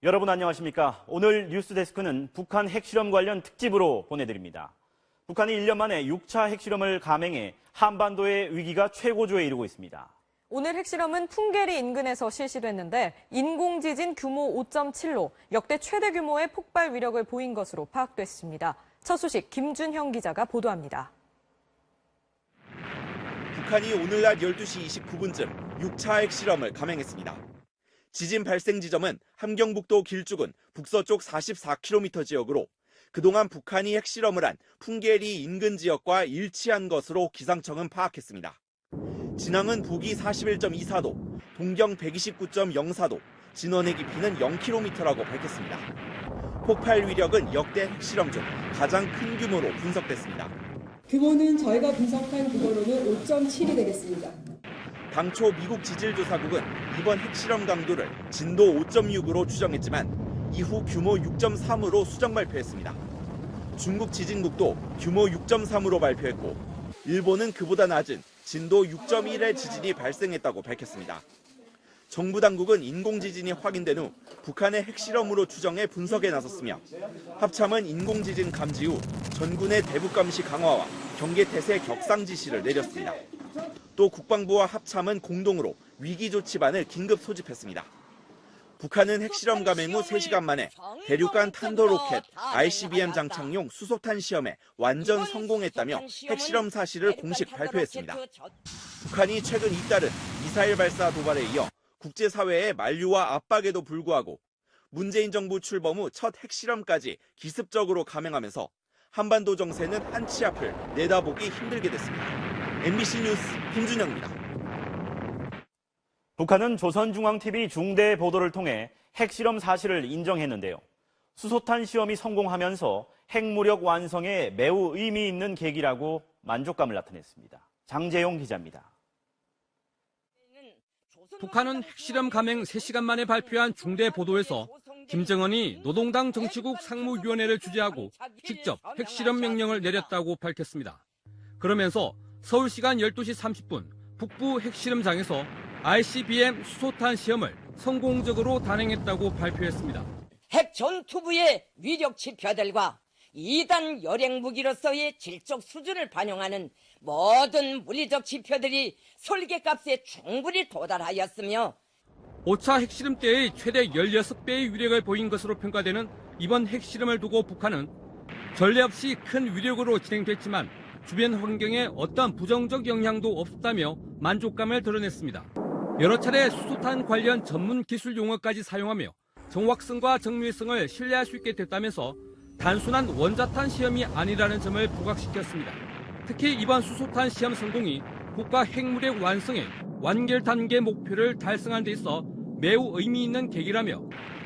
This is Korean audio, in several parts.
여러분 안녕하십니까? 오늘 뉴스데스크는 북한 핵실험 관련 특집으로 보내드립니다. 북한이 1년 만에 6차 핵실험을 감행해 한반도의 위기가 최고조에 이르고 있습니다. 오늘 핵실험은 풍계리 인근에서 실시됐는데 인공지진 규모 5.7로 역대 최대 규모의 폭발 위력을 보인 것으로 파악됐습니다. 첫 소식 김준형 기자가 보도합니다. 북한이 오늘 낮 12시 29분쯤 6차 핵실험을 감행했습니다. 지진 발생 지점은 함경북도 길쭉은 북서쪽 44km 지역으로 그동안 북한이 핵실험을 한 풍계리 인근 지역과 일치한 것으로 기상청은 파악했습니다. 진앙은 북위 41.24도, 동경 129.04도, 진원의 깊이는 0km라고 밝혔습니다. 폭발 위력은 역대 핵실험 중 가장 큰 규모로 분석됐습니다. 규모는 저희가 분석한 규모로는 5.7이 되겠습니다. 당초 미국 지질조사국은 이번 핵실험 강도를 진도 5.6으로 추정했지만 이후 규모 6.3으로 수정 발표했습니다. 중국 지진국도 규모 6.3으로 발표했고 일본은 그보다 낮은 진도 6.1의 지진이 발생했다고 밝혔습니다. 정부 당국은 인공지진이 확인된 후 북한의 핵실험으로 추정해 분석에 나섰으며 합참은 인공지진 감지 후 전군의 대북 감시 강화와 경계태세 격상 지시를 내렸습니다. 또 국방부와 합참은 공동으로 위기조치반을 긴급 소집했습니다. 북한은 핵실험 감행 후 3시간 만에 대륙간 탄도로켓 ICBM 장착용 수소탄 시험에 완전 성공했다며 핵실험 사실을 공식 발표했습니다. 북한이 최근 잇따른 미사일 발사 도발에 이어 국제사회의 만류와 압박에도 불구하고 문재인 정부 출범 후 첫 핵실험까지 기습적으로 감행하면서 한반도 정세는 한치 앞을 내다보기 힘들게 됐습니다. MBC 뉴스 김준영입니다. 북한은 조선중앙TV 중대 보도를 통해 핵실험 사실을 인정했는데요. 수소탄 시험이 성공하면서 핵무력 완성에 매우 의미 있는 계기라고 만족감을 나타냈습니다. 장재용 기자입니다. 북한은 핵실험 감행 3시간 만에 발표한 중대 보도에서 김정은이 노동당 정치국 상무위원회를 주재하고 직접 핵실험 명령을 내렸다고 밝혔습니다. 그러면서 서울시간 12시 30분 북부 핵실험장에서 ICBM 수소탄 시험을 성공적으로 단행했다고 발표했습니다. 핵 전투부의 위력 지표들과 2단 열행 무기로서의 질적 수준을 반영하는 모든 물리적 지표들이 설계값에 충분히 도달하였으며 5차 핵실험 때의 최대 16배의 위력을 보인 것으로 평가되는 이번 핵실험을 두고 북한은 전례 없이 큰 위력으로 진행됐지만 주변 환경에 어떤 부정적 영향도 없었다며 만족감을 드러냈습니다. 여러 차례 수소탄 관련 전문 기술 용어까지 사용하며 정확성과 정밀성을 신뢰할 수 있게 됐다면서 단순한 원자탄 시험이 아니라는 점을 부각시켰습니다. 특히 이번 수소탄 시험 성공이 국가 핵무력 완성의 완결 단계 목표를 달성한 데 있어 매우 의미 있는 계기라며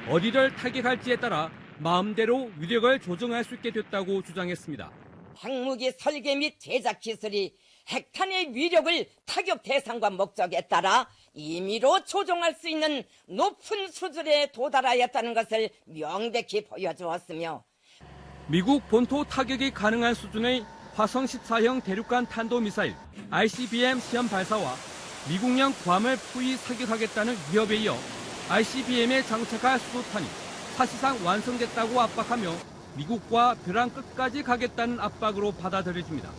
어디를 타격할지에 따라 마음대로 위력을 조정할 수 있게 됐다고 주장했습니다. 핵무기 설계 및 제작 기술이 핵탄의 위력을 타격 대상과 목적에 따라 임의로 조종할 수 있는 높은 수준에 도달하였다는 것을 명백히 보여주었으며 미국 본토 타격이 가능한 수준의 화성 14형 대륙간 탄도미사일 ICBM 시험 발사와 미국령 괌을 포위 사격하겠다는 위협에 이어 ICBM에 장착할 수소탄이 사실상 완성됐다고 압박하며 미국과 벼랑 끝까지 가겠다는 압박으로 받아들여집니다.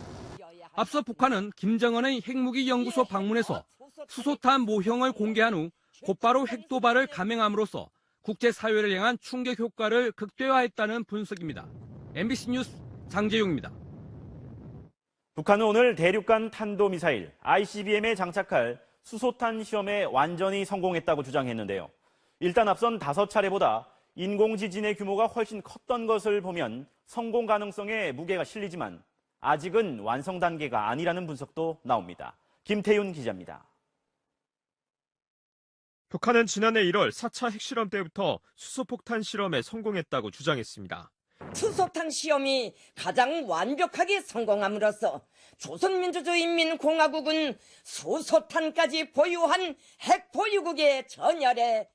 앞서 북한은 김정은의 핵무기 연구소 방문해서 수소탄 모형을 공개한 후 곧바로 핵도발을 감행함으로써 국제사회를 향한 충격 효과를 극대화했다는 분석입니다. MBC 뉴스 장재용입니다. 북한은 오늘 대륙간 탄도미사일 ICBM에 장착할 수소탄 시험에 완전히 성공했다고 주장했는데요. 일단 앞선 5차례보다 인공지진의 규모가 훨씬 컸던 것을 보면 성공 가능성에 무게가 실리지만 아직은 완성 단계가 아니라는 분석도 나옵니다. 김태윤 기자입니다. 북한은 지난해 1월 4차 핵실험 때부터 수소폭탄 실험에 성공했다고 주장했습니다. 수소탄 시험이 가장 완벽하게 성공함으로써 조선민주주의인민공화국은 수소탄까지 보유한 핵보유국의 전열에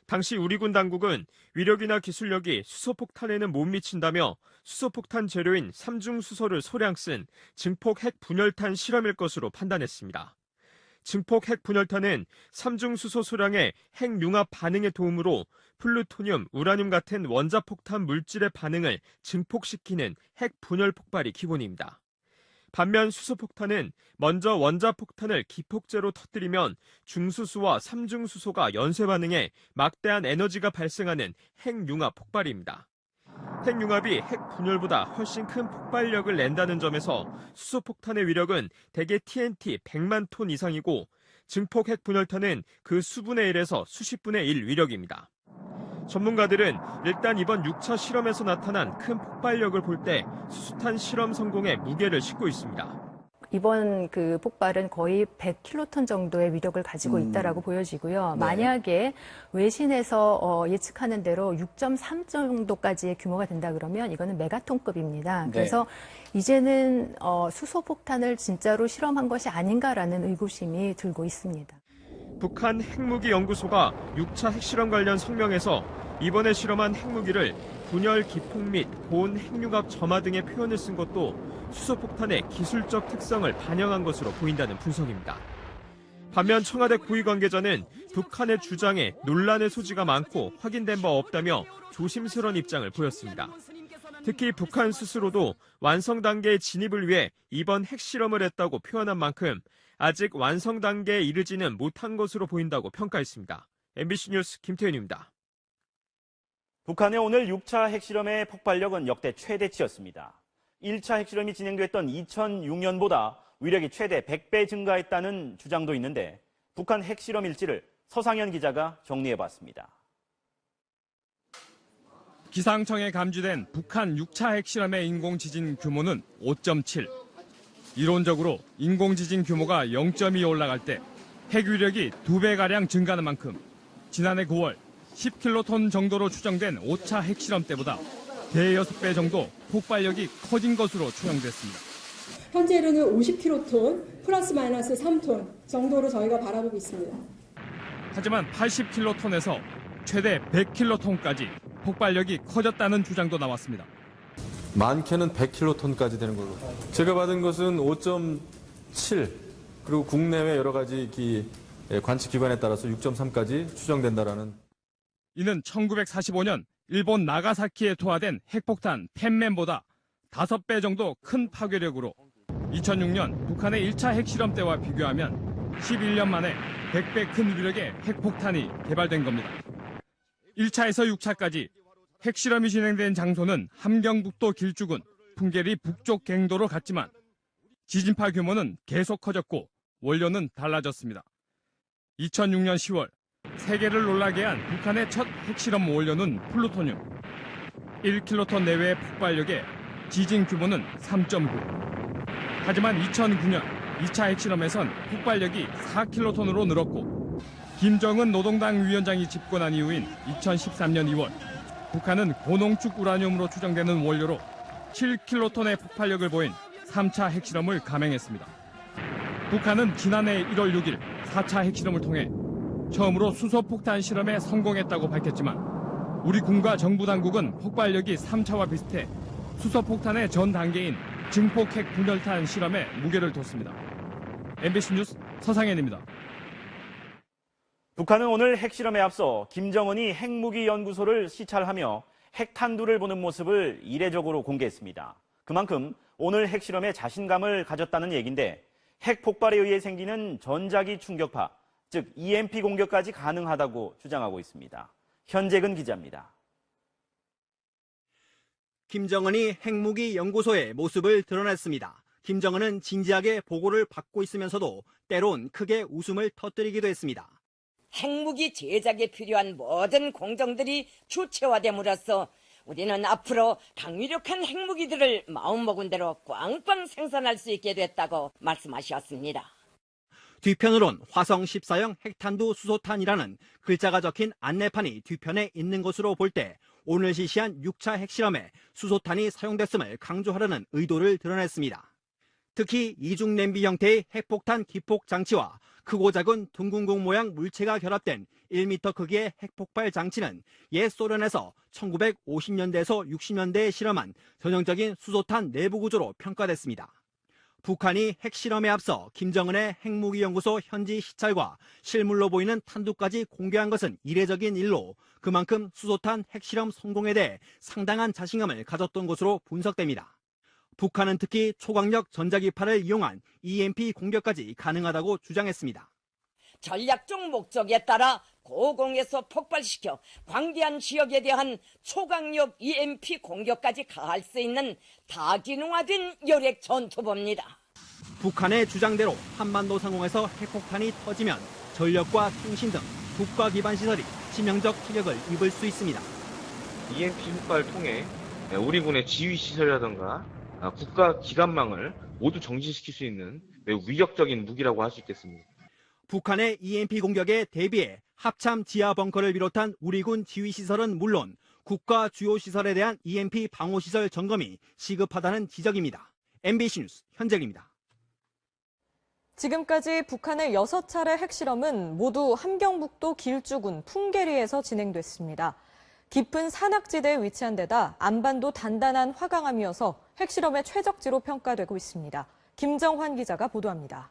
당시 우리 군 당국은 위력이나 기술력이 수소폭탄에는 못 미친다며 수소폭탄 재료인 삼중수소를 소량 쓴 증폭 핵분열탄 실험일 것으로 판단했습니다. 증폭 핵분열탄은 삼중수소 소량의 핵융합 반응의 도움으로 플루토늄, 우라늄 같은 원자폭탄 물질의 반응을 증폭시키는 핵 분열 폭발이 기본입니다. 반면 수소폭탄은 먼저 원자폭탄을 기폭제로 터뜨리면 중수소와 삼중수소가 연쇄 반응해 막대한 에너지가 발생하는 핵융합 폭발입니다. 핵융합이 핵 분열보다 훨씬 큰 폭발력을 낸다는 점에서 수소폭탄의 위력은 대개 TNT 100만 톤 이상이고 증폭 핵 분열탄은 그 수분의 1에서 수십분의 1 위력입니다. 전문가들은 일단 이번 6차 실험에서 나타난 큰 폭발력을 볼 때 수소탄 실험 성공에 무게를 싣고 있습니다. 이번 그 폭발은 거의 100킬로톤 정도의 위력을 가지고 있다라고 보여지고요. 네. 만약에 외신에서 예측하는 대로 6.3 정도까지의 규모가 된다 그러면 이거는 메가톤급입니다. 네. 그래서 이제는 수소폭탄을 진짜로 실험한 것이 아닌가라는 의구심이 들고 있습니다. 북한 핵무기연구소가 6차 핵실험 관련 성명에서 이번에 실험한 핵무기를 분열 기폭 및 고온 핵융합 점화 등의 표현을 쓴 것도 수소폭탄의 기술적 특성을 반영한 것으로 보인다는 분석입니다. 반면 청와대 고위 관계자는 북한의 주장에 논란의 소지가 많고 확인된 바 없다며 조심스러운 입장을 보였습니다. 특히 북한 스스로도 완성 단계의 진입을 위해 이번 핵실험을 했다고 표현한 만큼 아직 완성 단계에 이르지는 못한 것으로 보인다고 평가했습니다. MBC 뉴스 김태윤입니다. 북한의 오늘 6차 핵실험의 폭발력은 역대 최대치였습니다. 1차 핵실험이 진행됐던 2006년보다 위력이 최대 100배 증가했다는 주장도 있는데 북한 핵실험 일지를 서상현 기자가 정리해봤습니다. 기상청에 감지된 북한 6차 핵실험의 인공지진 규모는 5.7. 이론적으로 인공지진 규모가 0.2 올라갈 때 핵위력이 2배가량 증가하는 만큼 지난해 9월 10킬로톤 정도로 추정된 5차 핵실험 때보다 대여섯 배 정도 폭발력이 커진 것으로 추정됐습니다. 현재로는 50킬로톤 플러스 마이너스 3톤 정도로 저희가 바라보고 있습니다. 하지만 80킬로톤에서 최대 100킬로톤까지 폭발력이 커졌다는 주장도 나왔습니다. 많게는 100킬로톤까지 되는 걸로. 제가 받은 것은 5.7, 그리고 국내외 여러 가지 관측 기관에 따라서 6.3까지 추정된다라는. 이는 1945년 일본 나가사키에 투하된 핵폭탄 펜맨보다 5배 정도 큰 파괴력으로 2006년 북한의 1차 핵실험 때와 비교하면 11년 만에 100배 큰 위력의 핵폭탄이 개발된 겁니다. 1차에서 6차까지 핵실험이 진행된 장소는 함경북도 길쭉은 풍계리 북쪽 갱도로 갔지만 지진파 규모는 계속 커졌고 원료는 달라졌습니다. 2006년 10월 세계를 놀라게 한 북한의 첫 핵실험 원료는 플루토늄. 1킬로톤 내외의 폭발력에 지진 규모는 3.9. 하지만 2009년 2차 핵실험에선 폭발력이 4킬로톤으로 늘었고 김정은 노동당 위원장이 집권한 이후인 2013년 2월 북한은 고농축 우라늄으로 추정되는 원료로 7킬로톤의 폭발력을 보인 3차 핵실험을 감행했습니다. 북한은 지난해 1월 6일 4차 핵실험을 통해 처음으로 수소폭탄 실험에 성공했다고 밝혔지만 우리 군과 정부 당국은 폭발력이 3차와 비슷해 수소폭탄의 전 단계인 증폭 핵 분열탄 실험에 무게를 뒀습니다. MBC 뉴스 서상현입니다. 북한은 오늘 핵실험에 앞서 김정은이 핵무기 연구소를 시찰하며 핵탄두를 보는 모습을 이례적으로 공개했습니다. 그만큼 오늘 핵실험에 자신감을 가졌다는 얘기인데 핵폭발에 의해 생기는 전자기 충격파, 즉 EMP 공격까지 가능하다고 주장하고 있습니다. 현재근 기자입니다. 김정은이 핵무기 연구소의 모습을 드러냈습니다. 김정은은 진지하게 보고를 받고 있으면서도 때론 크게 웃음을 터뜨리기도 했습니다. 핵무기 제작에 필요한 모든 공정들이 주체화됨으로써 우리는 앞으로 강력한 핵무기들을 마음먹은 대로 꽝꽝 생산할 수 있게 됐다고 말씀하셨습니다. 뒤편으론 화성 14형 핵탄두 수소탄이라는 글자가 적힌 안내판이 뒤편에 있는 것으로 볼 때 오늘 실시한 6차 핵실험에 수소탄이 사용됐음을 강조하려는 의도를 드러냈습니다. 특히 이중 냄비 형태의 핵폭탄 기폭 장치와 크고 작은 둥근공 모양 물체가 결합된 1m 크기의 핵폭발 장치는 옛 소련에서 1950년대에서 60년대에 실험한 전형적인 수소탄 내부 구조로 평가됐습니다. 북한이 핵실험에 앞서 김정은의 핵무기연구소 현지 시찰과 실물로 보이는 탄두까지 공개한 것은 이례적인 일로 그만큼 수소탄 핵실험 성공에 대해 상당한 자신감을 가졌던 것으로 분석됩니다. 북한은 특히 초강력 전자기파를 이용한 EMP 공격까지 가능하다고 주장했습니다. 전략적 목적에 따라 고공에서 폭발시켜 광대한 지역에 대한 초강력 EMP 공격까지 가할 수 있는 다기능화된 열핵 전투범입니다. 북한의 주장대로 한반도 상공에서 핵폭탄이 터지면 전력과 통신 등 국가 기반 시설이 치명적 타격을 입을 수 있습니다. EMP 효과를 통해 우리 군의 지휘 시설이라든가 국가 기관망을 모두 정지시킬 수 있는 매우 위력적인 무기라고 할 수 있겠습니다. 북한의 EMP 공격에 대비해 합참 지하 벙커를 비롯한 우리 군 지휘 시설은 물론 국가 주요 시설에 대한 EMP 방호 시설 점검이 시급하다는 지적입니다. MBC 뉴스 현재입니다. 지금까지 북한의 6차례 핵실험은 모두 함경북도 길주군 풍계리에서 진행됐습니다. 깊은 산악지대에 위치한 데다 안반도 단단한 화강암이어서 핵실험의 최적지로 평가되고 있습니다. 김정환 기자가 보도합니다.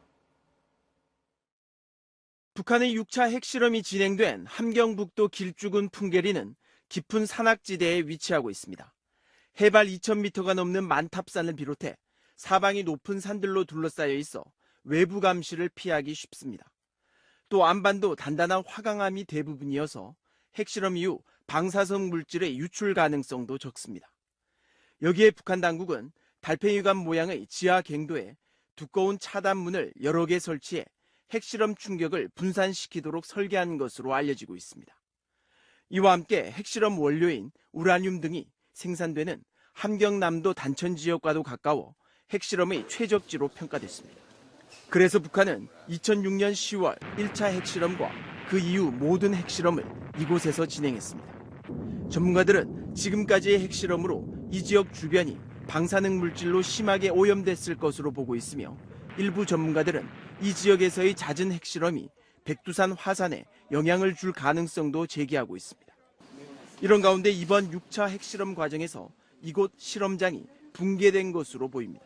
북한의 6차 핵실험이 진행된 함경북도 길주군 풍계리는 깊은 산악지대에 위치하고 있습니다. 해발 2,000m가 넘는 만탑산을 비롯해 사방이 높은 산들로 둘러싸여 있어 외부 감시를 피하기 쉽습니다. 또 안반도 단단한 화강암이 대부분이어서 핵실험 이후 방사성 물질의 유출 가능성도 적습니다. 여기에 북한 당국은 달팽이관 모양의 지하 갱도에 두꺼운 차단문을 여러 개 설치해 핵실험 충격을 분산시키도록 설계한 것으로 알려지고 있습니다. 이와 함께 핵실험 원료인 우라늄 등이 생산되는 함경남도 단천 지역과도 가까워 핵실험의 최적지로 평가됐습니다. 그래서 북한은 2006년 10월 1차 핵실험과 그 이후 모든 핵실험을 이곳에서 진행했습니다. 전문가들은 지금까지의 핵실험으로 이 지역 주변이 방사능 물질로 심하게 오염됐을 것으로 보고 있으며 일부 전문가들은 이 지역에서의 잦은 핵실험이 백두산 화산에 영향을 줄 가능성도 제기하고 있습니다. 이런 가운데 이번 6차 핵실험 과정에서 이곳 실험장이 붕괴된 것으로 보입니다.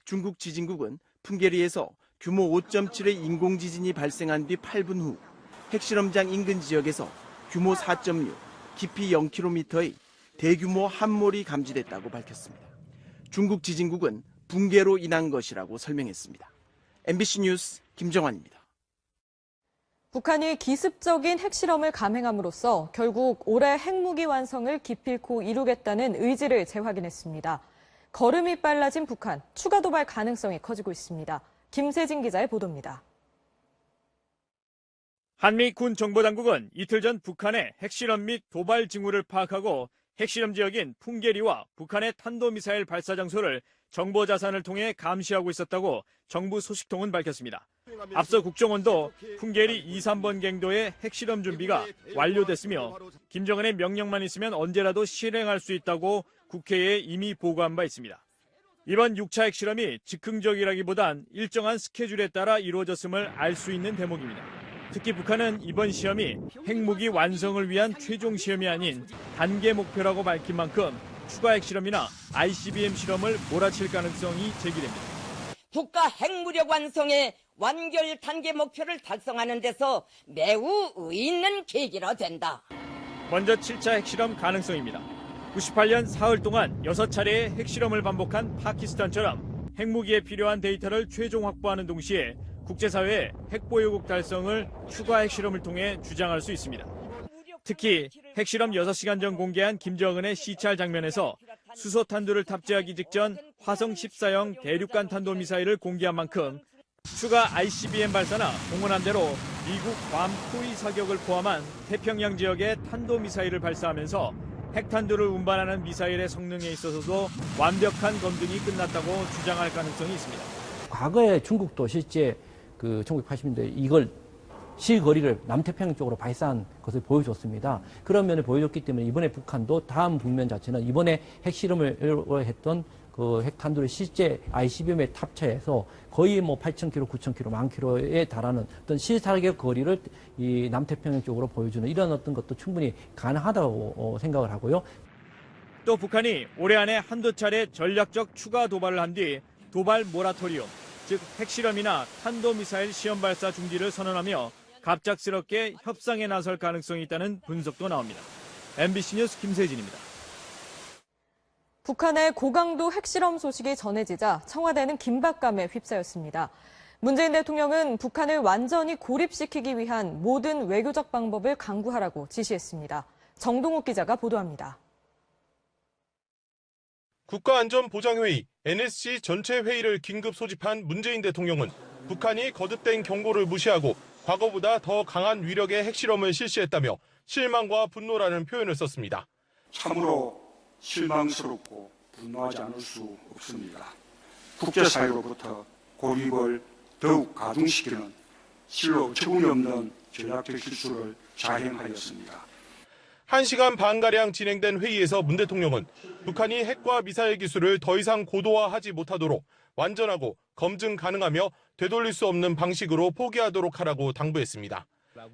중국 지진국은 풍계리에서 규모 5.7의 인공지진이 발생한 뒤 8분 후 핵실험장 인근 지역에서 규모 4.6, 깊이 0km의 대규모 함몰이 감지됐다고 밝혔습니다. 중국 지진국은 붕괴로 인한 것이라고 설명했습니다. MBC 뉴스 김정환입니다. 북한이 기습적인 핵실험을 감행함으로써 결국 올해 핵무기 완성을 기필코 이루겠다는 의지를 재확인했습니다. 걸음이 빨라진 북한, 추가 도발 가능성이 커지고 있습니다. 김세진 기자의 보도입니다. 한미 군 정보당국은 이틀 전 북한의 핵실험 및 도발 징후를 파악하고 핵실험 지역인 풍계리와 북한의 탄도미사일 발사 장소를 정보 자산을 통해 감시하고 있었다고 정부 소식통은 밝혔습니다. 앞서 국정원도 풍계리 2, 3번 갱도의 핵실험 준비가 완료됐으며 김정은의 명령만 있으면 언제라도 실행할 수 있다고 국회에 이미 보고한 바 있습니다. 이번 6차 핵실험이 즉흥적이라기보단 일정한 스케줄에 따라 이루어졌음을 알 수 있는 대목입니다. 특히 북한은 이번 시험이 핵무기 완성을 위한 최종 시험이 아닌 단계 목표라고 밝힌 만큼 추가 핵실험이나 ICBM 실험을 몰아칠 가능성이 제기됩니다. 국가 핵무력 완성의 완결 단계 목표를 달성하는 데서 매우 의의 있는 계기라 된다. 먼저 7차 핵실험 가능성입니다. 98년 사흘 동안 6차례의 핵실험을 반복한 파키스탄처럼 핵무기에 필요한 데이터를 최종 확보하는 동시에 국제사회의 핵보유국 달성을 추가 핵실험을 통해 주장할 수 있습니다. 특히 핵실험 6시간 전 공개한 김정은의 시찰 장면에서 수소탄두를 탑재하기 직전 화성 14형 대륙간 탄도미사일을 공개한 만큼 추가 ICBM 발사나 공언한 대로 미국 괌 토이 사격을 포함한 태평양 지역에 탄도미사일을 발사하면서 핵탄두를 운반하는 미사일의 성능에 있어서도 완벽한 검증이 끝났다고 주장할 가능성이 있습니다. 과거에 중국도 실제 1980년대 이걸 시거리를 남태평양 쪽으로 발사한 것을 보여줬습니다. 그런 면을 보여줬기 때문에 이번에 북한도 다음 국면 자체는 이번에 핵실험을 했던 그 핵탄두를 실제 ICBM에 탑재해서 거의 8,000km, 9,000km, 10,000km에 달하는 어떤 실사격 거리를 이 남태평양 쪽으로 보여주는 이런 어떤 것도 충분히 가능하다고 생각을 하고요. 또 북한이 올해 안에 한두 차례 전략적 추가 도발을 한 뒤 도발 모라토리움, 즉 핵실험이나 탄도미사일 시험 발사 중지를 선언하며 갑작스럽게 협상에 나설 가능성이 있다는 분석도 나옵니다. MBC 뉴스 김세진입니다. 북한의 고강도 핵실험 소식이 전해지자 청와대는 긴박감에 휩싸였습니다. 문재인 대통령은 북한을 완전히 고립시키기 위한 모든 외교적 방법을 강구하라고 지시했습니다. 정동욱 기자가 보도합니다. 국가안전보장회의 NSC 전체 회의를 긴급 소집한 문재인 대통령은 북한이 거듭된 경고를 무시하고 과거보다 더 강한 위력의 핵실험을 실시했다며 실망과 분노라는 표현을 썼습니다. 참으로 실망스럽고 분노하지 않을 수 없습니다. 국제사회로부터 고립을 더욱 가중시키는 실로 처분없는 전략적 실수를 자행하였습니다. 1시간 반가량 진행된 회의에서 문 대통령은 북한이 핵과 미사일 기술을 더 이상 고도화하지 못하도록 완전하고 검증 가능하며 되돌릴 수 없는 방식으로 포기하도록 하라고 당부했습니다.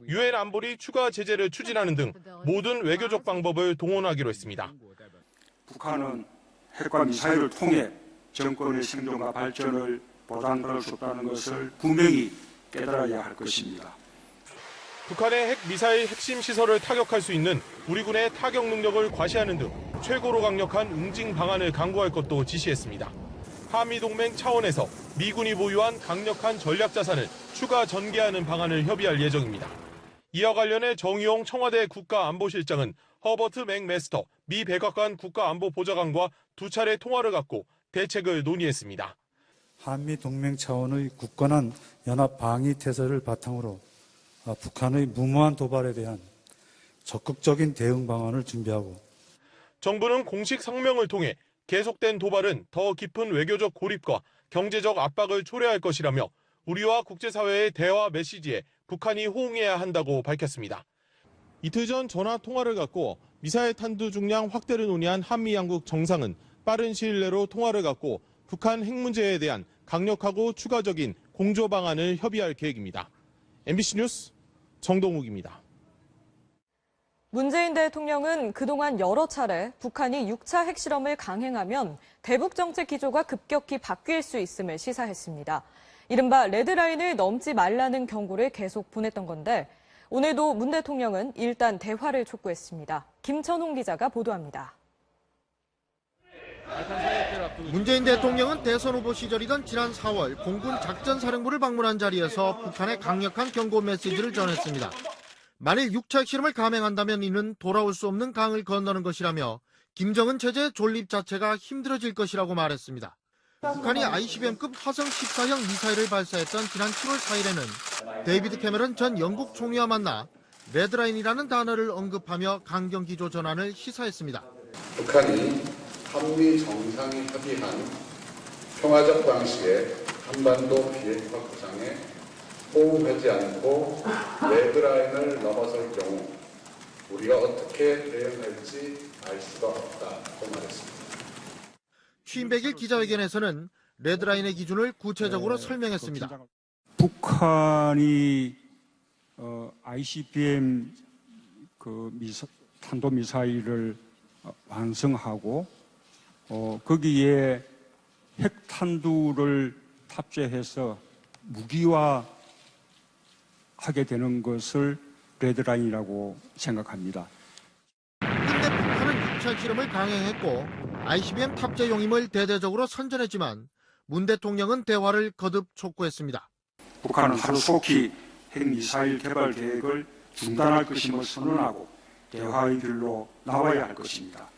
유엔 안보리 추가 제재를 추진하는 등 모든 외교적 방법을 동원하기로 했습니다. 북한은 핵과 미사일을 통해 정권의 생존과 발전을 보장받을 수 없다는 것을 분명히 깨달아야 할 것입니다. 북한의 핵 미사일 핵심 시설을 타격할 수 있는 우리 군의 타격 능력을 과시하는 등 최고로 강력한 응징 방안을 강구할 것도 지시했습니다. 한미동맹 차원에서 미군이 보유한 강력한 전략 자산을 추가 전개하는 방안을 협의할 예정입니다. 이와 관련해 정의용 청와대 국가안보실장은 허버트 맥메스터 미 백악관 국가안보보좌관과 2차례 통화를 갖고 대책을 논의했습니다. 한미 동맹 차원의 굳건한 연합 방위 태세를 바탕으로 북한의 무모한 도발에 대한 적극적인 대응 방안을 준비하고 정부는 공식 성명을 통해 계속된 도발은 더 깊은 외교적 고립과 경제적 압박을 초래할 것이라며 우리와 국제사회의 대화 메시지에 북한이 호응해야 한다고 밝혔습니다. 이틀 전 전화 통화를 갖고 미사일 탄두 중량 확대를 논의한 한미 양국 정상은 빠른 시일 내로 통화를 갖고 북한 핵 문제에 대한 강력하고 추가적인 공조 방안을 협의할 계획입니다. MBC 뉴스 정동욱입니다. 문재인 대통령은 그동안 여러 차례 북한이 6차 핵실험을 강행하면 대북 정책 기조가 급격히 바뀔 수 있음을 시사했습니다. 이른바 레드라인을 넘지 말라는 경고를 계속 보냈던 건데 오늘도 문 대통령은 일단 대화를 촉구했습니다. 김천홍 기자가 보도합니다. 문재인 대통령은 대선 후보 시절이던 지난 4월 공군 작전사령부를 방문한 자리에서 북한에 강력한 경고 메시지를 전했습니다. 만일 6차 핵실험을 감행한다면 이는 돌아올 수 없는 강을 건너는 것이라며 김정은 체제의 존립 자체가 힘들어질 것이라고 말했습니다. 북한이 ICBM급 화성 14형 미사일을 발사했던 지난 7월 4일에는 데이비드 캐머런 전 영국 총리와 만나 레드라인이라는 단어를 언급하며 강경기조 전환을 시사했습니다. 북한이 한미 정상이 합의한 평화적 방식의 한반도 비핵화 구상에 호응하지 않고 레드라인을 넘어설 경우 우리가 어떻게 대응할지 알 수가 없다고 말했습니다. 취임 100일 기자회견에서는 레드라인의 기준을 구체적으로 설명했습니다. 북한이 ICBM 탄도미사일을 완성하고 거기에 핵탄두를 탑재해서 무기화하게 되는 것을 레드라인이라고 생각합니다. 그런데 북한은 6차 실험을 강행했고 ICBM 탑재 용임을 대대적으로 선전했지만 문 대통령은 대화를 거듭 촉구했습니다. 북한은 하루속히 핵미사일 개발 계획을 중단할 것임을 선언하고 대화의 길로 나와야 할 것입니다.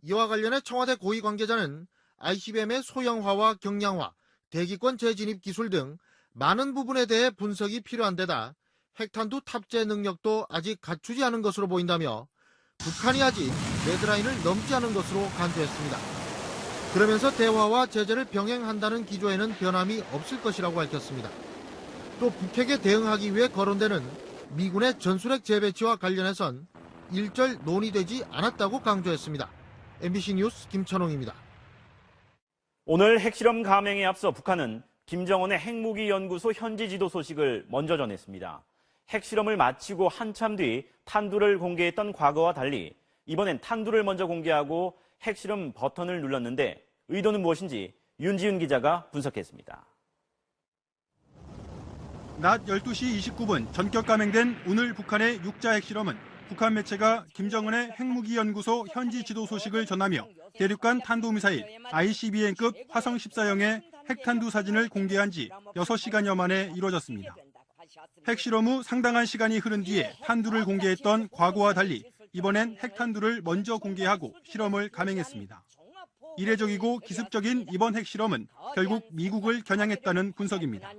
이와 관련해 청와대 고위 관계자는 ICBM의 소형화와 경량화, 대기권 재진입 기술 등 많은 부분에 대해 분석이 필요한 데다 핵탄두 탑재 능력도 아직 갖추지 않은 것으로 보인다며 북한이 아직 레드라인을 넘지 않은 것으로 간주했습니다. 그러면서 대화와 제재를 병행한다는 기조에는 변함이 없을 것이라고 밝혔습니다. 또 북핵에 대응하기 위해 거론되는 미군의 전술핵 재배치와 관련해선 일절 논의되지 않았다고 강조했습니다. MBC 뉴스 김천홍입니다. 오늘 핵실험 감행에 앞서 북한은 김정은의 핵무기연구소 현지 지도 소식을 먼저 전했습니다. 핵실험을 마치고 한참 뒤 탄두를 공개했던 과거와 달리 이번엔 탄두를 먼저 공개하고 핵실험 버튼을 눌렀는데 의도는 무엇인지 윤지윤 기자가 분석했습니다. 낮 12시 29분 전격 감행된 오늘 북한의 육자 핵실험은 북한 매체가 김정은의 핵무기 연구소 현지 지도 소식을 전하며 대륙간 탄도미사일 ICBM급 화성 14형의 핵탄두 사진을 공개한 지 6시간여 만에 이루어졌습니다. 핵실험 후 상당한 시간이 흐른 뒤에 탄두를 공개했던 과거와 달리 이번엔 핵탄두를 먼저 공개하고 실험을 감행했습니다. 이례적이고 기습적인 이번 핵실험은 결국 미국을 겨냥했다는 분석입니다.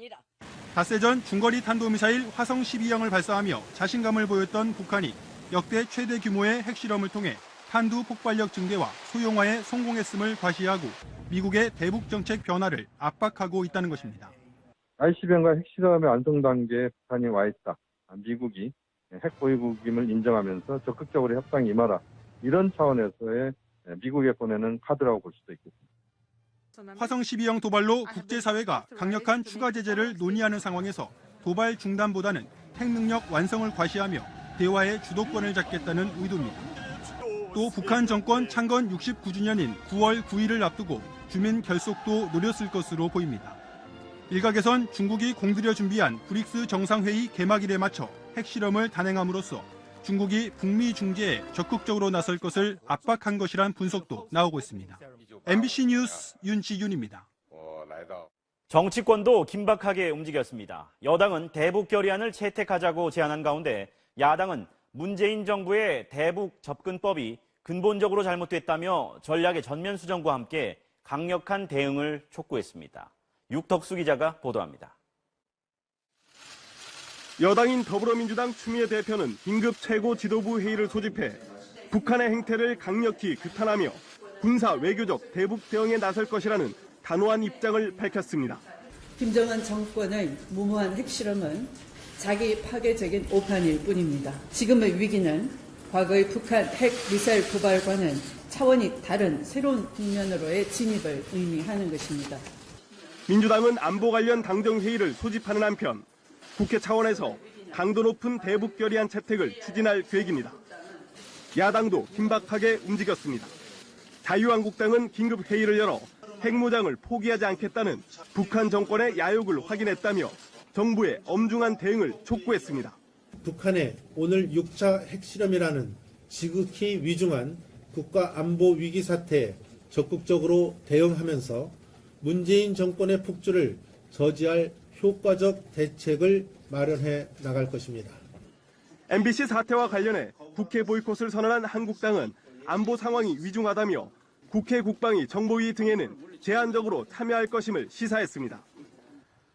닷새 전 중거리 탄도미사일 화성 12형을 발사하며 자신감을 보였던 북한이 역대 최대 규모의 핵실험을 통해 탄두 폭발력 증대와 소형화에 성공했음을 과시하고 미국의 대북 정책 변화를 압박하고 있다는 것입니다. ICBM과 핵실험의 완성 단계에 북한이 와 있다. 미국이 핵 보유국임을 인정하면서 적극적으로 협상에 임하라. 이런 차원에서의 미국에 보내는 카드라고 볼 수도 있겠습니다. 화성 12형 도발로 국제사회가 강력한 추가 제재를 논의하는 상황에서 도발 중단보다는 핵 능력 완성을 과시하며 대화의 주도권을 잡겠다는 의도입니다. 또 북한 정권 창건 69주년인 9월 9일을 앞두고 주민 결속도 노렸을 것으로 보입니다. 일각에선 중국이 공들여 준비한 브릭스 정상회의 개막일에 맞춰 핵실험을 단행함으로써 중국이 북미 중재에 적극적으로 나설 것을 압박한 것이란 분석도 나오고 있습니다. MBC 뉴스 윤지윤입니다. 정치권도 긴박하게 움직였습니다. 여당은 대북 결의안을 채택하자고 제안한 가운데 야당은 문재인 정부의 대북 접근법이 근본적으로 잘못됐다며 전략의 전면 수정과 함께 강력한 대응을 촉구했습니다. 육덕수 기자가 보도합니다. 여당인 더불어민주당 추미애 대표는 긴급 최고 지도부 회의를 소집해 북한의 행태를 강력히 규탄하며 군사 외교적 대북 대응에 나설 것이라는 단호한 입장을 밝혔습니다. 김정은 정권의 무모한 핵실험은 자기 파괴적인 오판일 뿐입니다. 지금의 위기는 과거의 북한 핵 미사일 도발과는 차원이 다른 새로운 국면으로의 진입을 의미하는 것입니다. 민주당은 안보 관련 당정회의를 소집하는 한편 국회 차원에서 강도 높은 대북 결의안 채택을 추진할 계획입니다. 야당도 긴박하게 움직였습니다. 자유한국당은 긴급 회의를 열어 핵무장을 포기하지 않겠다는 북한 정권의 야욕을 확인했다며 정부의 엄중한 대응을 촉구했습니다. 북한의 오늘 6차 핵실험이라는 지극히 위중한 국가 안보 위기 사태에 적극적으로 대응하면서 문재인 정권의 폭주를 저지할 효과적 대책을 마련해 나갈 것입니다. MBC 사태와 관련해 국회 보이콧을 선언한 한국당은 안보 상황이 위중하다며 국회 국방위 정보위 등에는 제한적으로 참여할 것임을 시사했습니다.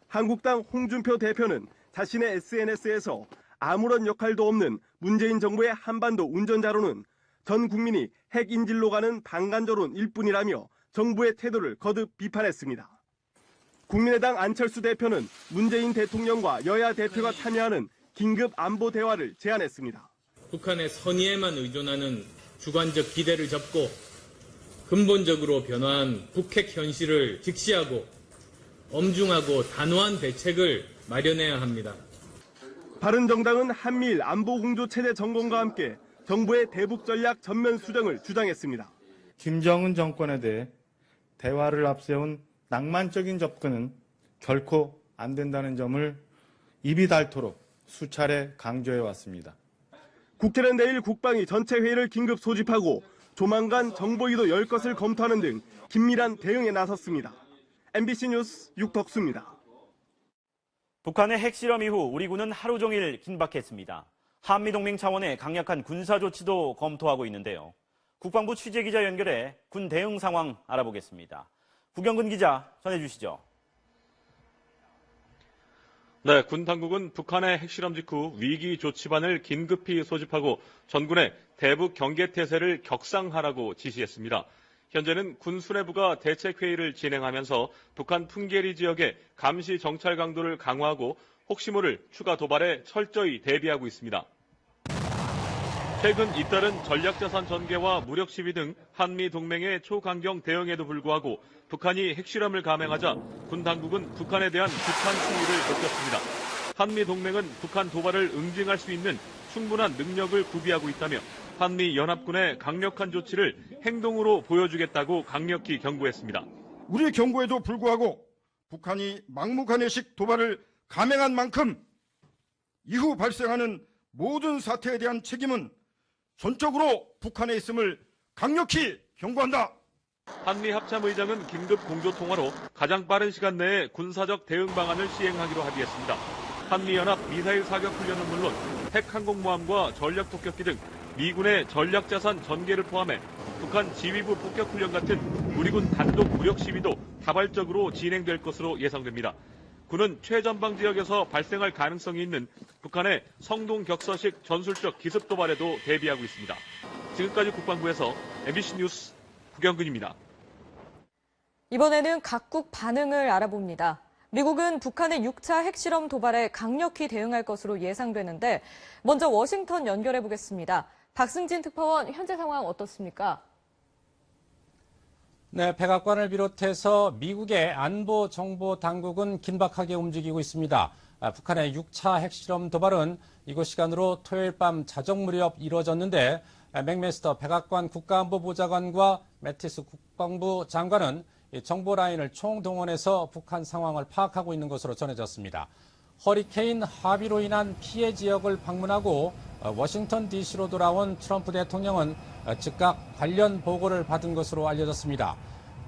한국당 홍준표 대표는 자신의 SNS에서 아무런 역할도 없는 문재인 정부의 한반도 운전자로는 전 국민이 핵 인질로 가는 방관조론일 뿐이라며 정부의 태도를 거듭 비판했습니다. 국민의당 안철수 대표는 문재인 대통령과 여야 대표가 참여하는 긴급 안보 대화를 제안했습니다. 북한의 선의에만 의존하는 주관적 기대를 접고 근본적으로 변화한 북핵 현실을 직시하고 엄중하고 단호한 대책을 마련해야 합니다. 바른정당은 한미일 안보 공조 체제 점검과 함께 정부의 대북 전략 전면 수정을 주장했습니다. 김정은 정권에 대해 대화를 앞세운 낭만적인 접근은 결코 안 된다는 점을 입이 닳도록 수차례 강조해 왔습니다. 국회는 내일 국방위 전체 회의를 긴급 소집하고 조만간 정보위도 열 것을 검토하는 등 긴밀한 대응에 나섰습니다. MBC 뉴스 육덕수입니다. 북한의 핵실험 이후 우리 군은 하루 종일 긴박했습니다. 한미동맹 차원의 강력한 군사조치도 검토하고 있는데요. 국방부 취재기자 연결해 군 대응 상황 알아보겠습니다. 구경근 기자 전해주시죠. 네, 군 당국은 북한의 핵실험 직후 위기조치반을 긴급히 소집하고 전군의 대북 경계태세를 격상하라고 지시했습니다. 현재는 군 수뇌부가 대책회의를 진행하면서 북한 풍계리 지역의 감시 정찰 강도를 강화하고 혹시 모를 추가 도발에 철저히 대비하고 있습니다. 최근 잇따른 전략자산 전개와 무력 시위 등 한미 동맹의 초강경 대응에도 불구하고 북한이 핵실험을 감행하자 군 당국은 북한에 대한 북한 시위를 느꼈습니다. 한미 동맹은 북한 도발을 응징할 수 있는 충분한 능력을 구비하고 있다며 한미 연합군의 강력한 조치를 행동으로 보여주겠다고 강력히 경고했습니다. 우리 경고에도 불구하고 북한이 막무가내식 도발을 감행한 만큼 이후 발생하는 모든 사태에 대한 책임은 전적으로 북한에 있음을 강력히 경고한다. 한미 합참의장은 긴급 공조 통화로 가장 빠른 시간 내에 군사적 대응 방안을 시행하기로 합의했습니다. 한미연합 미사일 사격 훈련은 물론 핵 항공모함과 전략 폭격기 등 미군의 전략자산 전개를 포함해 북한 지휘부 폭격 훈련 같은 우리군 단독 무력 시위도 다발적으로 진행될 것으로 예상됩니다. 군은 최전방 지역에서 발생할 가능성이 있는 북한의 성동격서식 전술적 기습 도발에도 대비하고 있습니다. 지금까지 국방부에서 MBC 뉴스 구경근입니다. 이번에는 각국 반응을 알아봅니다. 미국은 북한의 6차 핵실험 도발에 강력히 대응할 것으로 예상되는데 먼저 워싱턴 연결해 보겠습니다. 박승진 특파원, 현재 상황 어떻습니까? 네, 백악관을 비롯해서 미국의 안보 정보 당국은 긴박하게 움직이고 있습니다. 북한의 6차 핵실험 도발은 이곳 시간으로 토요일 밤 자정 무렵 이루어졌는데 맥메스터 백악관 국가안보보좌관과 매티스 국방부 장관은 정보 라인을 총동원해서 북한 상황을 파악하고 있는 것으로 전해졌습니다. 허리케인 하비로 인한 피해 지역을 방문하고 워싱턴 DC로 돌아온 트럼프 대통령은 즉각 관련 보고를 받은 것으로 알려졌습니다.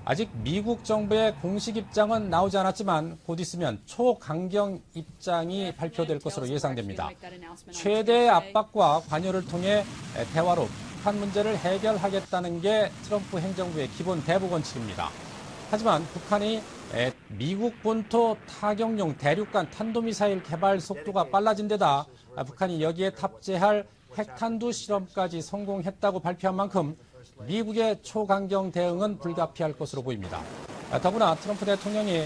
아직 미국 정부의 공식 입장은 나오지 않았지만 곧 있으면 초강경 입장이 발표될 것으로 예상됩니다. 최대의 압박과 관여를 통해 대화로 북한 문제를 해결하겠다는 게 트럼프 행정부의 기본 대북 원칙입니다. 하지만 북한이 미국 본토 타격용 대륙간 탄도미사일 개발 속도가 빨라진 데다 북한이 여기에 탑재할 핵탄두 실험까지 성공했다고 발표한 만큼 미국의 초강경 대응은 불가피할 것으로 보입니다. 더구나 트럼프 대통령이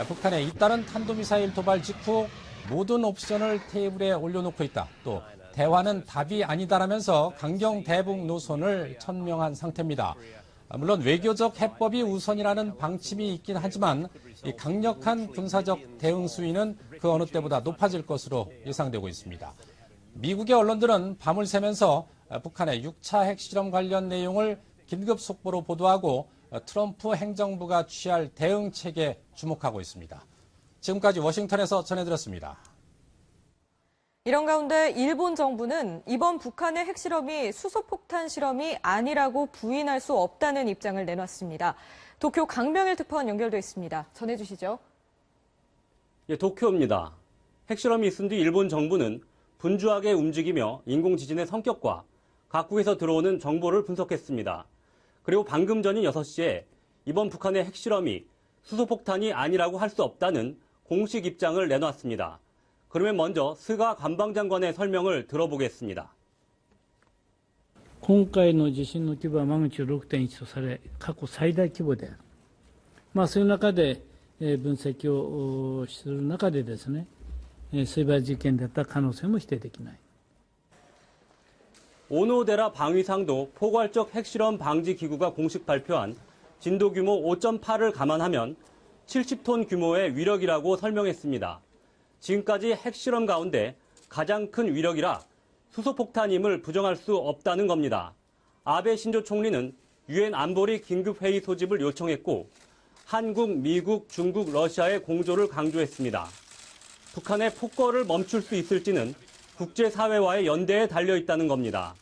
북한의 잇따른 탄도미사일 도발 직후 모든 옵션을 테이블에 올려놓고 있다. 또 대화는 답이 아니다라면서 강경 대북 노선을 천명한 상태입니다. 물론 외교적 해법이 우선이라는 방침이 있긴 하지만 이 강력한 군사적 대응 수위는 그 어느 때보다 높아질 것으로 예상되고 있습니다. 미국의 언론들은 밤을 새면서 북한의 6차 핵실험 관련 내용을 긴급 속보로 보도하고 트럼프 행정부가 취할 대응 책에 주목하고 있습니다. 지금까지 워싱턴에서 전해드렸습니다. 이런 가운데 일본 정부는 이번 북한의 핵실험이 수소폭탄 실험이 아니라고 부인할 수 없다는 입장을 내놨습니다. 도쿄 강병일 특파원 연결돼 있습니다. 전해주시죠. 예, 도쿄입니다. 핵실험이 있은 뒤 일본 정부는 분주하게 움직이며 인공지진의 성격과 각국에서 들어오는 정보를 분석했습니다. 그리고 방금 전인 6시에 이번 북한의 핵실험이 수소폭탄이 아니라고 할 수 없다는 공식 입장을 내놨습니다. 그러면 먼저 스가 관방장관의 설명을 들어보겠습니다. 今回の地震の規模はマグニチュード 6.1 とされ、過去最大規模である。そういう中で分析をする中でですね、水爆実験だった可能性も否定できない。 오노데라 방위상도 포괄적 핵실험 방지 기구가 공식 발표한 진도 규모 5.8을 감안하면 70톤 규모의 위력이라고 설명했습니다. 지금까지 핵실험 가운데 가장 큰 위력이라 수소폭탄임을 부정할 수 없다는 겁니다. 아베 신조 총리는 유엔 안보리 긴급회의 소집을 요청했고 한국, 미국, 중국, 러시아의 공조를 강조했습니다. 북한의 폭거를 멈출 수 있을지는 국제사회와의 연대에 달려있다는 겁니다.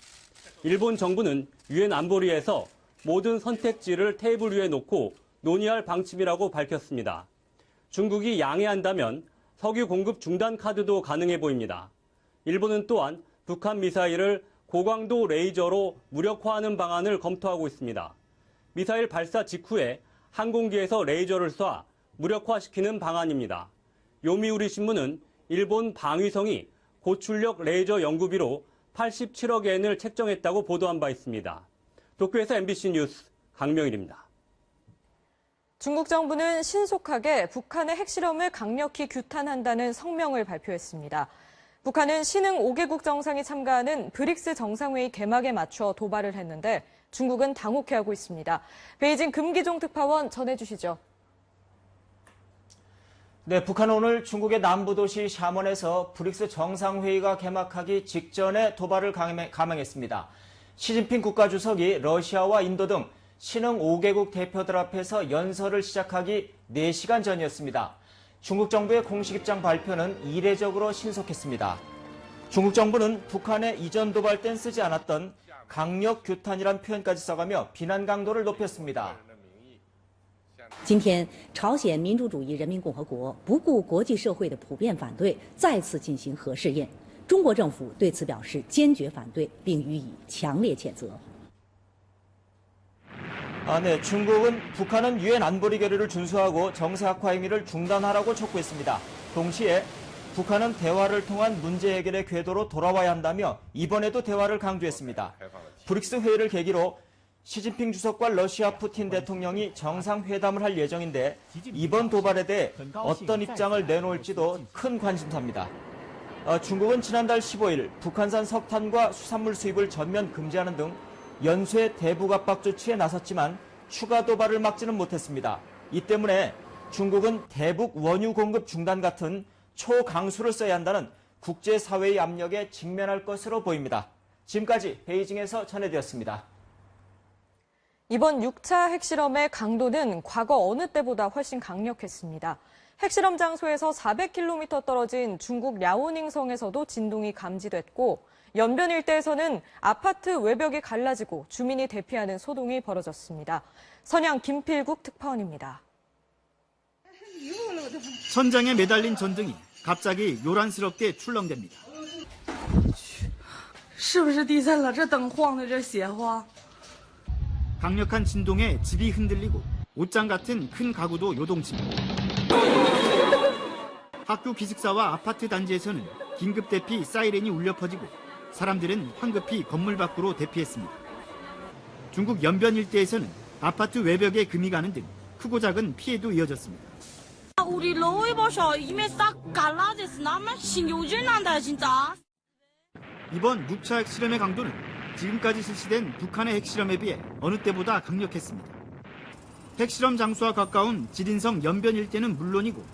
일본 정부는 유엔 안보리에서 모든 선택지를 테이블 위에 놓고 논의할 방침이라고 밝혔습니다. 중국이 양해한다면 석유 공급 중단 카드도 가능해 보입니다. 일본은 또한 북한 미사일을 고강도 레이저로 무력화하는 방안을 검토하고 있습니다. 미사일 발사 직후에 항공기에서 레이저를 쏴 무력화시키는 방안입니다. 요미우리 신문은 일본 방위성이 고출력 레이저 연구비로 87억 엔을 책정했다고 보도한 바 있습니다. 도쿄에서 MBC 뉴스 강명일입니다. 중국 정부는 신속하게 북한의 핵실험을 강력히 규탄한다는 성명을 발표했습니다. 북한은 신흥 5개국 정상이 참가하는 브릭스 정상회의 개막에 맞춰 도발을 했는데 중국은 당혹해하고 있습니다. 베이징 금기종 특파원 전해주시죠. 네, 북한은 오늘 중국의 남부도시 샤먼에서 브릭스 정상회의가 개막하기 직전에 도발을 감행했습니다. 시진핑 국가주석이 러시아와 인도 등 신흥 5개국 대표들 앞에서 연설을 시작하기 4시간 전이었습니다. 중국 정부의 공식 입장 발표는 이례적으로 신속했습니다. 중국 정부는 북한의 이전 도발 땐 쓰지 않았던 강력 규탄이란 표현까지 써가며 비난 강도를 높였습니다. 今天，朝鲜民主主义人民共和国不顾国际社会的普遍反对，再次进行核试验。中国政府对此表示坚决反对，并予以强烈谴责。 중국은 북한은 유엔 안보리 결의를 준수하고 정상학화 행위를 중단하라고 촉구했습니다. 동시에 북한은 대화를 통한 문제 해결의 궤도로 돌아와야 한다며 이번에도 대화를 강조했습니다. 브릭스 회의를 계기로 시진핑 주석과 러시아 푸틴 대통령이 정상회담을 할 예정인데 이번 도발에 대해 어떤 입장을 내놓을지도 큰 관심사입니다. 중국은 지난달 15일 북한산 석탄과 수산물 수입을 전면 금지하는 등 연쇄 대북 압박 조치에 나섰지만 추가 도발을 막지는 못했습니다. 이 때문에 중국은 대북 원유 공급 중단 같은 초강수를 써야 한다는 국제사회의 압력에 직면할 것으로 보입니다. 지금까지 베이징에서 전해드렸습니다. 이번 6차 핵실험의 강도는 과거 어느 때보다 훨씬 강력했습니다. 핵실험 장소에서 400km 떨어진 중국 랴오닝성에서도 진동이 감지됐고 연변 일대에서는 아파트 외벽이 갈라지고 주민이 대피하는 소동이 벌어졌습니다. 선양 김필국 특파원입니다. 천장에 매달린 전등이 갑자기 요란스럽게 출렁댑니다. 是不是地震了？这灯晃的这邪花。 강력한 진동에 집이 흔들리고 옷장 같은 큰 가구도 요동칩니다. 학교 기숙사와 아파트 단지에서는 긴급 대피 사이렌이 울려 퍼지고 사람들은 황급히 건물 밖으로 대피했습니다. 중국 연변 일대에서는 아파트 외벽에 금이 가는 등 크고 작은 피해도 이어졌습니다. 우리 로이버셔 이메 싹 갈라졌어. 나만 신경질 난다 진짜. 이번 6차 핵실험의 강도는 지금까지 실시된 북한의 핵실험에 비해 어느 때보다 강력했습니다. 핵실험 장소와 가까운 지린성 연변 일대는 물론이고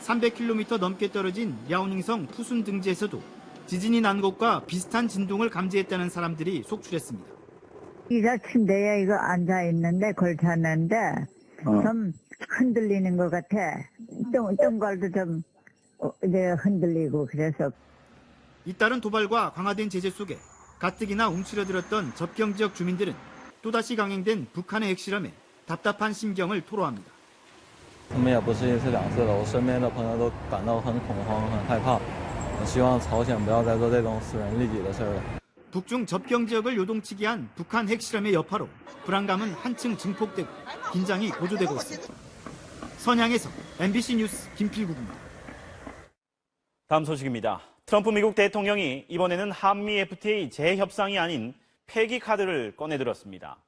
300km 넘게 떨어진 랴오닝성 푸순 등지에서도 지진이 난 곳과 비슷한 진동을 감지했다는 사람들이 속출했습니다. 이가 침대에 이거 앉아 있는데 걸쳤는데 좀 흔들리는 것 같아. 똥갈도 좀 이제 흔들리고 그래서. 잇따른 도발과 강화된 제재 속에 가뜩이나 움츠러들었던 접경 지역 주민들은 또다시 강행된 북한의 핵실험에 답답한 심경을 토로합니다. 他们也不是一次两次了，我身边的朋友都感到很恐慌、很害怕。我希望朝鲜不要再做这种损人利己的事了。 북중 접경 지역을 요동치게 한 북한 핵실험의 여파로 불안감은 한층 증폭되고 긴장이 고조되고 있습니다. 선양에서 MBC 뉴스 김필국입니다. 다음 소식입니다. 트럼프 미국 대통령이 이번에는 한미 FTA 재협상이 아닌 폐기 카드를 꺼내들었습니다.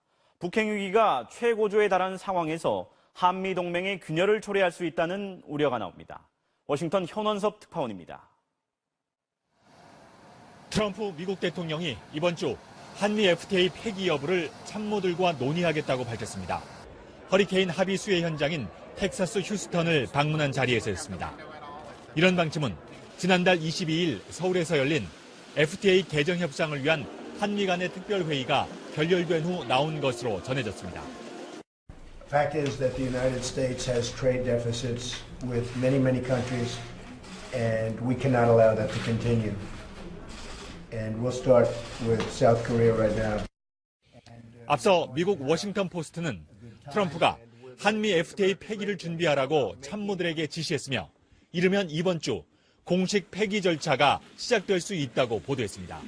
북핵 위기가 최고조에 달한 상황에서 한미 동맹의 균열을 초래할 수 있다는 우려가 나옵니다. 워싱턴 현원섭 특파원입니다. 트럼프 미국 대통령이 이번 주 한미 FTA 폐기 여부를 참모들과 논의하겠다고 밝혔습니다. 허리케인 하비 수해 현장인 텍사스 휴스턴을 방문한 자리에서였습니다. 이런 방침은 지난달 22일 서울에서 열린 FTA 개정 협상을 위한 한미 간의 특별회의가 결렬된 후 나온 것으로 전해졌습니다. Fact is that the United States has trade deficits with many countries, and we cannot allow that to continue. And we'll start with South Korea right now. 앞서 미국 워싱턴 포스트는 트럼프가 한미 FTA 폐기를 준비하라고 참모들에게 지시했으며 이르면 이번 주 공식 폐기 절차가 시작될 수 있다고 보도했습니다.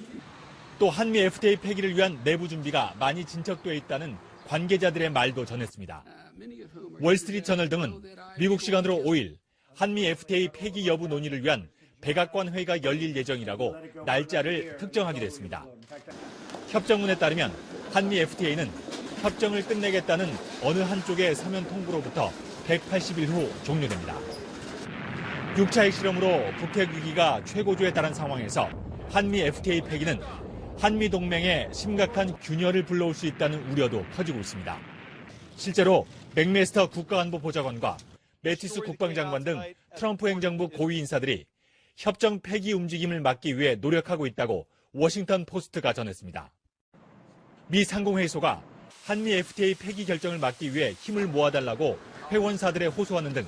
또 한미 FTA 폐기를 위한 내부 준비가 많이 진척돼 있다는 관계자들의 말도 전했습니다. 월스트리트 저널 등은 미국 시간으로 5일 한미 FTA 폐기 여부 논의를 위한 백악관 회의가 열릴 예정이라고 날짜를 특정하기도 했습니다. 협정문에 따르면 한미 FTA는 협정을 끝내겠다는 어느 한쪽의 서면 통보로부터 180일 후 종료됩니다. 6차 핵실험으로 북핵 위기가 최고조에 달한 상황에서 한미 FTA 폐기는 한미 동맹에 심각한 균열을 불러올 수 있다는 우려도 커지고 있습니다. 실제로 맥메스터 국가안보보좌관과 매티스 국방장관 등 트럼프 행정부 고위 인사들이 협정 폐기 움직임을 막기 위해 노력하고 있다고 워싱턴 포스트가 전했습니다. 미 상공회의소가 한미 FTA 폐기 결정을 막기 위해 힘을 모아달라고 회원사들에 호소하는 등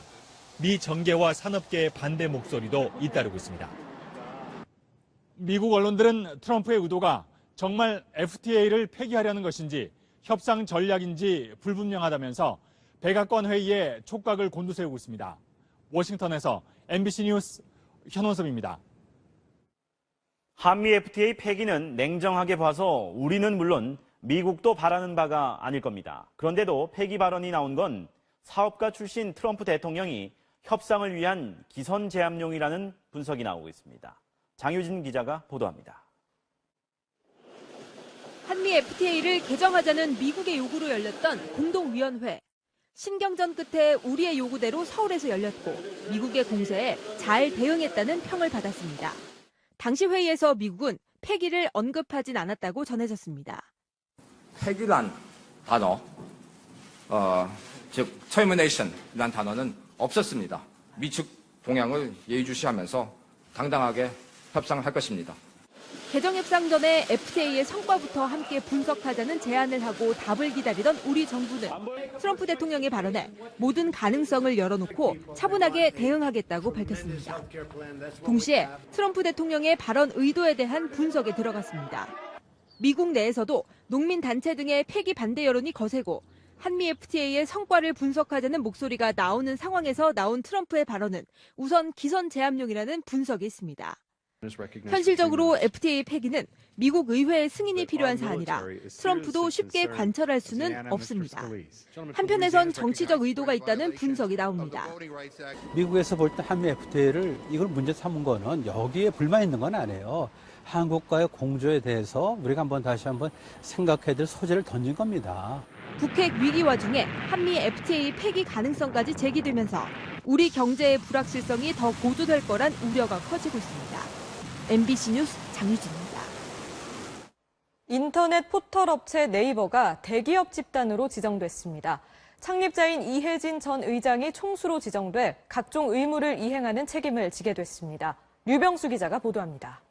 미 정계와 산업계의 반대 목소리도 잇따르고 있습니다. 미국 언론들은 트럼프의 의도가 정말 FTA를 폐기하려는 것인지 협상 전략인지 불분명하다면서 백악관 회의에 촉각을 곤두세우고 있습니다. 워싱턴에서 MBC 뉴스 현원섭입니다. 한미 FTA 폐기는 냉정하게 봐서 우리는 물론 미국도 바라는 바가 아닐 겁니다. 그런데도 폐기 발언이 나온 건 사업가 출신 트럼프 대통령이 협상을 위한 기선 제압용이라는 분석이 나오고 있습니다. 장유진 기자가 보도합니다. 한미 FTA를 개정하자는 미국의 요구로 열렸던 공동위원회. 신경전 끝에 우리의 요구대로 서울에서 열렸고 미국의 공세에 잘 대응했다는 평을 받았습니다. 당시 회의에서 미국은 폐기를 언급하진 않았다고 전해졌습니다. 폐기란 단어, 즉 termination이란 단어는 없었습니다. 미측 동향을 예의주시하면서 당당하게 협상할 것입니다. 개정 협상 전에 FTA의 성과부터 함께 분석하자는 제안을 하고 답을 기다리던 우리 정부는 트럼프 대통령의 발언에 모든 가능성을 열어놓고 차분하게 대응하겠다고 밝혔습니다. 동시에 트럼프 대통령의 발언 의도에 대한 분석에 들어갔습니다. 미국 내에서도 농민단체 등의 폐기 반대 여론이 거세고 한미 FTA의 성과를 분석하자는 목소리가 나오는 상황에서 나온 트럼프의 발언은 우선 기선 제압용이라는 분석이 있습니다. 현실적으로 FTA 폐기는 미국 의회의 승인이 필요한 사안이라 트럼프도 쉽게 관철할 수는 없습니다. 한편에선 정치적 의도가 있다는 분석이 나옵니다. 미국에서 볼 때 한미 FTA를 이걸 문제 삼은 거는 여기에 불만 있는 건 아니에요. 한국과의 공조에 대해서 우리가 다시 한번 생각해야 될 소재를 던진 겁니다. 북핵 위기 와중에 한미 FTA 폐기 가능성까지 제기되면서 우리 경제의 불확실성이 더 고조될 거란 우려가 커지고 있습니다. MBC 뉴스 장유진입니다. 인터넷 포털 업체 네이버가 대기업 집단으로 지정됐습니다. 창립자인 이혜진 전 의장이 총수로 지정돼 각종 의무를 이행하는 책임을 지게 됐습니다. 류병수 기자가 보도합니다.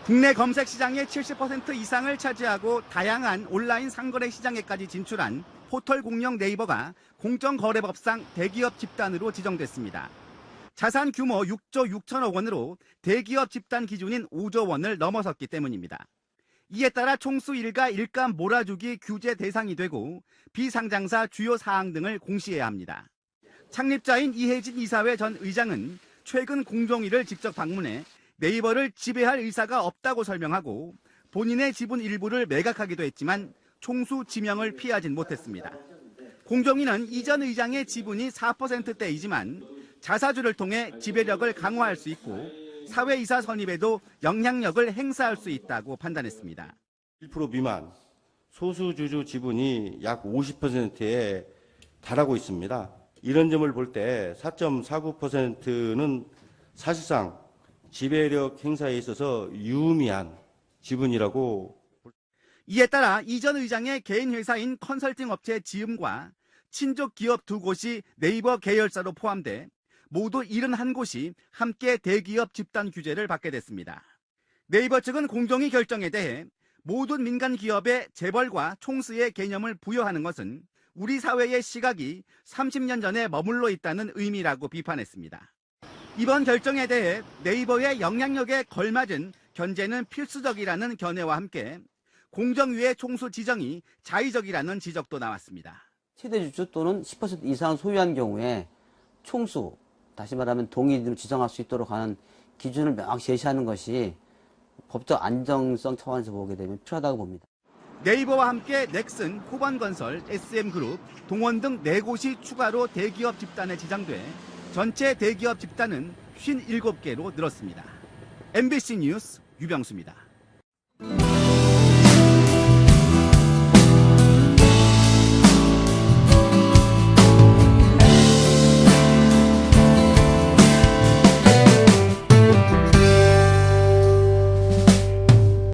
국내 검색 시장의 70% 이상을 차지하고 다양한 온라인 상거래 시장에까지 진출한 포털 공룡 네이버가 공정거래법상 대기업 집단으로 지정됐습니다. 자산 규모 6조 6천억 원으로 대기업 집단 기준인 5조 원을 넘어섰기 때문입니다. 이에 따라 총수 일가 일감 몰아주기 규제 대상이 되고 비상장사 주요 사항 등을 공시해야 합니다. 창립자인 이혜진 이사회 전 의장은 최근 공정위를 직접 방문해 네이버를 지배할 의사가 없다고 설명하고 본인의 지분 일부를 매각하기도 했지만 총수 지명을 피하진 못했습니다. 공정위는 이 전 의장의 지분이 4%대이지만 자사주를 통해 지배력을 강화할 수 있고 사회이사 선임에도 영향력을 행사할 수 있다고 판단했습니다. 1% 미만 소수주주 지분이 약 50%에 달하고 있습니다. 이런 점을 볼 때 4.49%는 사실상 지배력 행사에 있어서 유의미한 지분이라고. 이에 따라 이 전 의장의 개인 회사인 컨설팅 업체 지음과 친족 기업 2곳이 네이버 계열사로 포함돼 모두 71곳이 함께 대기업 집단 규제를 받게 됐습니다. 네이버 측은 공정위 결정에 대해 모든 민간 기업의 재벌과 총수의 개념을 부여하는 것은 우리 사회의 시각이 30년 전에 머물러 있다는 의미라고 비판했습니다. 이번 결정에 대해 네이버의 영향력에 걸맞은 견제는 필수적이라는 견해와 함께 공정위의 총수 지정이 자의적이라는 지적도 나왔습니다. 최대 주주 또는 10% 이상 소유한 경우에 총수, 다시 말하면 동의인을 지정할 수 있도록 하는 기준을 명확히 제시하는 것이 법적 안정성 차원에서 보게 되면 필요하다고 봅니다. 네이버와 함께 넥슨, 호반건설, SM그룹, 동원 등 4곳이 추가로 대기업 집단에 지정돼 전체 대기업 집단은 57개로 늘었습니다. MBC 뉴스 유병수입니다.